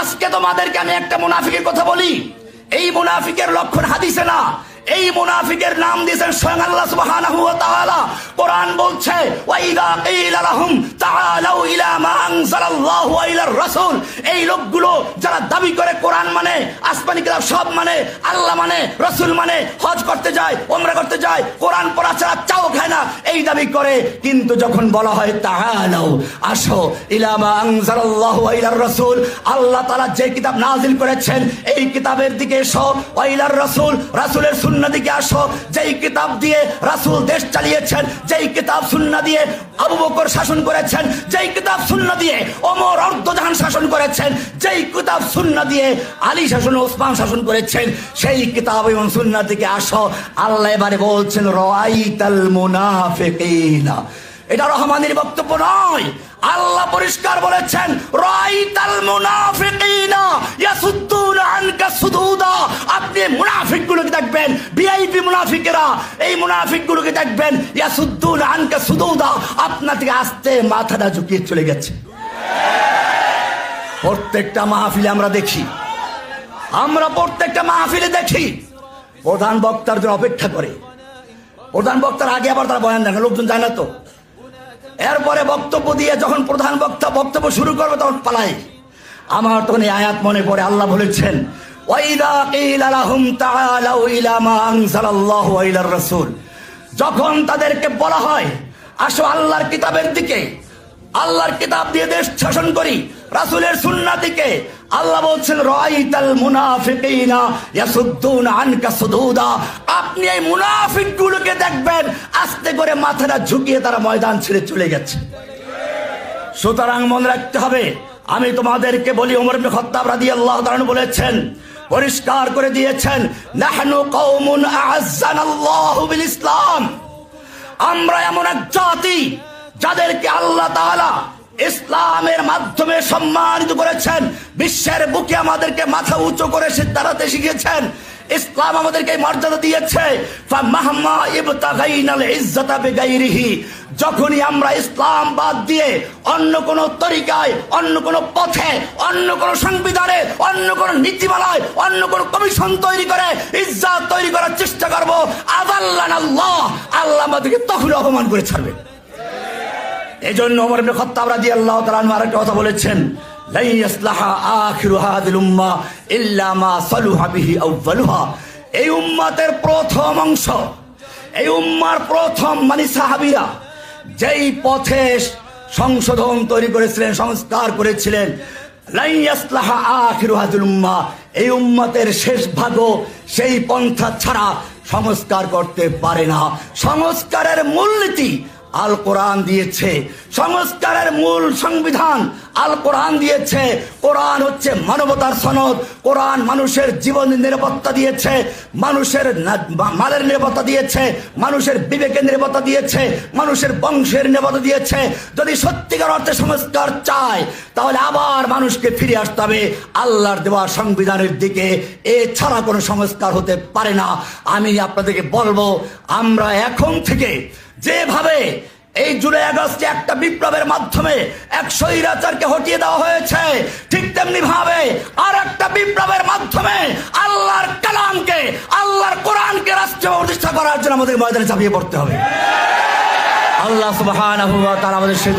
আজকে তোমাদেরকে আমি একটা মুনাফিকের কথা বলি। এই মুনাফিকের লক্ষণ হাদিসে না, এই মুনাফিকের নাম দিয়েছেন স্বয়ং আল্লাহ সুবহানাহু ওয়া তাআলা। কোরআন বলছে ওয়াইদা কিলা লাহুম তাআলাউ ইলা মা আনজালাল্লাহু ওয়া ইলার রাসূল, এই লোকগুলো যারা দাবি করে কোরআন মানে, আসমানি কিতাব সব মানে, আল্লাহ মানে, রাসূল মানে, হজ করতে যায়, উমরা করতে যায়, কোরআন পড়া ছাড়া চাও খায় না, এই দাবি করে। কিন্তু যখন বলা হয় তাআলাউ, আসো, ইলা মা আনজালাল্লাহু ওয়া ইলার রাসূল, আল্লাহ তাআলা যে কিতাব নাযিল করেছেন এই কিতাবের দিকে এসো, ওয়া ইলার রাসূল, রাসূলের সুন্নাহ দিকে আসো, যেই কিতাব দিয়ে রাসূল দেশ চালিয়েছেন, যেই কিতাব সুন্নাহ দিয়ে আবু বকর শাসন করেছেন, যেই কিতাব সুন্নাহ দিয়ে ওমর অর্ধজাহান শাসন করেছেন, যেই কিতাব সুন্নাহ দিয়ে আলী শাসন ওসমান শাসন করেছেন, সেই কিতাব এবং সুন্নাহ থেকে আসো। আল্লাহ এবারে বলছেন রাআইতাল মুনাফিকিনা, এটা রহমানের বক্তব্য নয়, আল্লাহ পরিষ্কার বলেছেন রাআইতাল মুনাফিকিনা ইয়াসুদ্দুনা আনকা সুদুদা, আপনি মুনাফিকগুলোকে দেখবেন, ভিআইপি মুনাফিকেরা, এই মুনাফিকগুলোকে দেখবেন ইয়াসুদ্দুনা আনকা সুদুদা, আপনার থেকে আস্তে মাথাটা ঝুঁকিয়ে চলে গেছে। প্রত্যেকটা মাহফিলে আমরা দেখি, আমরা প্রত্যেকটা মাহফিলে দেখি প্রধান বক্তার জন্য অপেক্ষা করে, প্রধান বক্তার আগে আবার তারা বয়ান দেখে, লোকজন জানে তো, এরপরে বক্তব্য দিয়ে যখন প্রধান বক্তা বক্তব্য শুরু করবে তখন পালায়। আমার তখন এই আয়াত মনে পড়ে, আল্লাহ বলেছেন ওয়াইদা কিলা লাহুম তাআলাউ ইলা মা আনজালাল্লাহু ওয়া ইলার রাসূল, যখন তাদেরকে বলা হয় আসো আল্লাহর কিতাবের দিকে, আল্লাহর কিতাব দিয়ে দেশ শাসন করি, রাসূলের সুন্নাহ দিকে, আল্লাহ বলছেন রাআইতাল মুনাফিকিনা ইয়াসুদ্দুনা আনকা সুদুদা, আপনি এই মুনাফিকগুলোকে দেখবেন আস্তে করে মাথাটা ঝুঁকিয়ে তারা ময়দান ছেড়ে চলে গেছে। সুতরাং মনে রাখতে হবে, আমি তোমাদেরকে বলি ওমর ইবনে খাত্তাব রাদিয়াল্লাহু তাআলা বলেছেন, পরিষ্কার করে দিয়েছেন নাহনু কওমুন আ'আজ্জানাল্লাহু বিল ইসলাম, আমরা এমন এক জাতি যাদেরকে আল্লাহ তাআলা ইসলামের মাধ্যমে সম্মানিত করেছেন, বিশ্বের বুকে আমাদেরকে মাথা উঁচু করে সে দাঁড়াতে শিখিয়েছেন, ইসলাম আমাদেরকে মর্যাদা দিয়েছে। ফামাহমা ইবতাগাইনাল ইজ্জাতা বিগাইরিহি, যখনই আমরা ইসলাম বাদ দিয়ে অন্য কোন তরিকায়, অন্য কোন পথে, অন্য কোন সংবিধানে, অন্য কোন নীতিমালায়, অন্য কোন কমিশন তৈরি করে ইজ্জত তৈরি করার চেষ্টা করব, আযাল্লানাল্লাহ, আল্লাহ আমাদেরকে তখন অপমান করে ছাড়বে। এই জন্য ওমর ইবনে খাত্তাব রাদিয়াল্লাহু তাআলা আনহু আরেকটা কথা বলেছেন, লা ইয়াসলাহা আখিরু হাযিল উম্মাহ ইল্লা মা সালুহা বিহি আউয়ালুহা, এই উম্মতের প্রথম অংশ, এই উম্মার প্রথম মানে সাহাবীরা যেই পথে সংশোধন তৈরি করেছিলেন, সংস্কার করেছিলেন, লা ইয়াসলাহা আখিরু হাযিল উম্মাহ, এই উম্মতের শেষ ভাগও সেই পন্থা ছাড়া সংস্কার করতে পারে না। সংস্কারের মূলনীতি আল কোরআন দিয়েছে, সংস্কারের মূল সংবিধান আল কোরআন দিয়েছে। কোরআন হচ্ছে মানবতার সনদ, কোরআন মানুষের জীবনের নিরাপত্তা দিয়েছে, মানুষের মালের নিরাপত্তা দিয়েছে, মানুষের বিবেকের নিরাপত্তা দিয়েছে, মানুষের বংশের নিরাপত্তা দিয়েছে। যদি সত্যিকার অর্থে সংস্কার চায় তাহলে আবার মানুষকে ফিরে আসতে হবে আল্লাহর দেওয়া সংবিধানের দিকে, এছাড়া কোনো সংস্কার হতে পারে না। আমি আপনাদেরকে বলবো, আমরা এখন থেকে যেভাবে এই জুলাই আগস্টে একটা বিপ্লবের মাধ্যমে এক স্বৈরাচারকে হটিয়ে দেওয়া হয়েছে, ঠিক তেমনি ভাবে আর একটা বিপ্লবের মাধ্যমে আল্লাহর কালামকে, আল্লাহর কোরআনকে রাষ্ট্র প্রতিষ্ঠা করার জন্য আমাদের ময়দানে ঝাঁপিয়ে পড়তে হবে। আল্লাহ সুবহানাহু ওয়া তাআলা আমাদের সেই